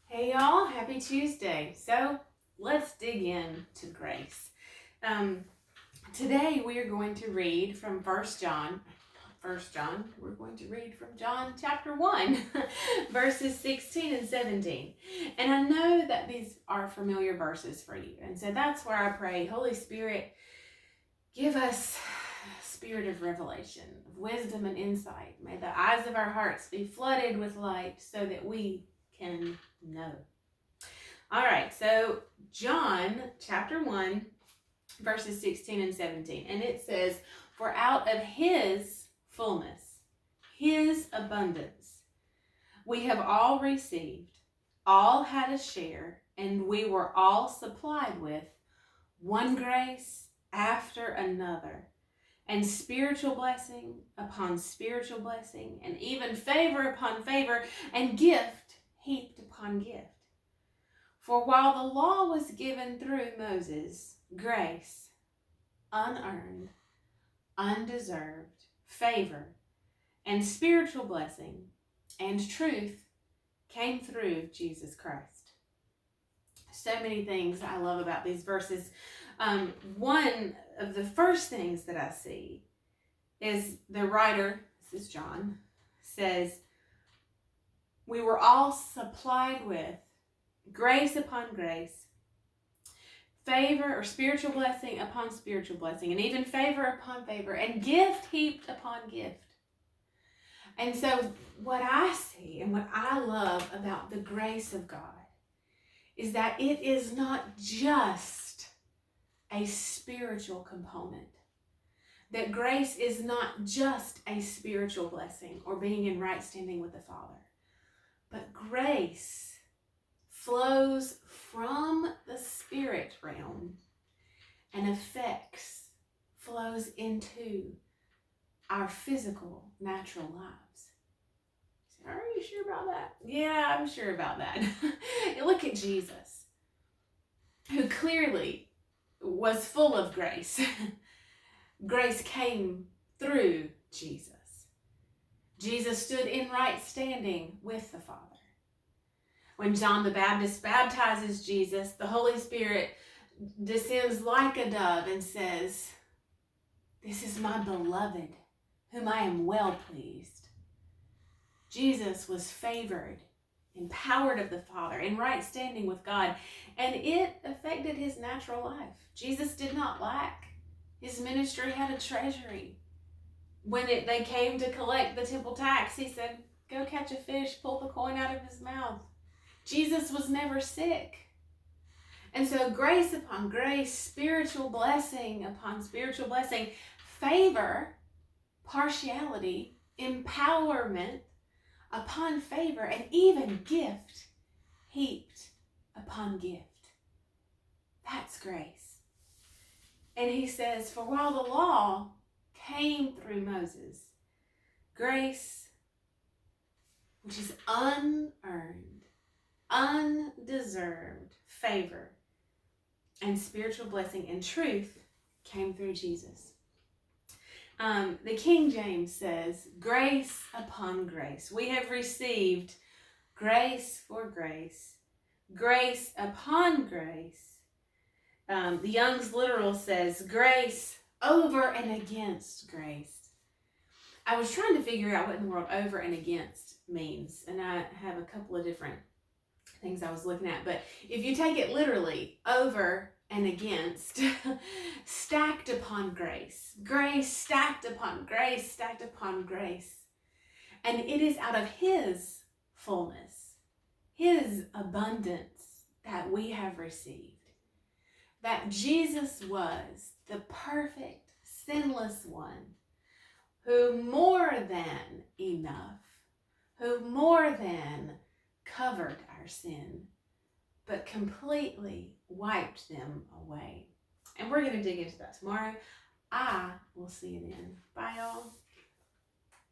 Hey y'all, happy Tuesday. So let's dig in to grace. Today we are going to read from First John. We're going to read from John chapter 1, verses 16 and 17. And I know that these are familiar verses for you. And so that's where I pray, Holy Spirit, give us a spirit of revelation, of wisdom and insight. May the eyes of our hearts be flooded with light so that we can know. All right, so John chapter 1, verses 16 and 17. And it says, "For out of his fullness, his abundance, we have all received, all had a share, and we were all supplied with one grace after another, and spiritual blessing upon spiritual blessing, and even favor upon favor, and gift heaped upon gift. For while the law was given through Moses, grace, unearned, undeserved, favor, and spiritual blessing, and truth came through Jesus Christ." So many things I love about these verses. One of the first things that I see is the writer, this is John, says, we were all supplied with grace upon grace, favor or spiritual blessing upon spiritual blessing, and even favor upon favor, and gift heaped upon gift. And so what I see and what I love about the grace of God is that it is not just a spiritual component. That grace is not just a spiritual blessing or being in right standing with the Father, but grace flows from the spirit realm and flows into our physical, natural lives. So, are you sure about that? Yeah, I'm sure about that. Look at Jesus, who clearly was full of grace. Grace came through Jesus. Jesus stood in right standing with the Father. When John the Baptist baptizes Jesus, the Holy Spirit descends like a dove and says, "This is my beloved, whom I am well pleased." Jesus was favored, empowered of the Father, in right standing with God, and it affected his natural life. Jesus did not lack. His ministry had a treasury. When they came to collect the temple tax, he said, "Go catch a fish, pull the coin out of his mouth." Jesus was never sick. And so grace upon grace, spiritual blessing upon spiritual blessing, favor, partiality, empowerment upon favor, and even gift heaped upon gift. That's grace. And he says, for while the law came through Moses, grace, which is unearned, undeserved favor, and spiritual blessing and truth came through Jesus. The King James says, grace upon grace. We have received grace for grace, grace upon grace. The Young's Literal says, grace over and against grace. I was trying to figure out what in the world over and against means, and I have a couple of different things I was looking at, but if you take it literally, over and against, stacked upon grace, grace stacked upon grace, stacked upon grace. And it is out of his fullness, his abundance that we have received. That Jesus was the perfect, sinless one who more than enough, who more than covered our sin, but completely wiped them away. And we're going to dig into that tomorrow. I will see you then. Bye, y'all.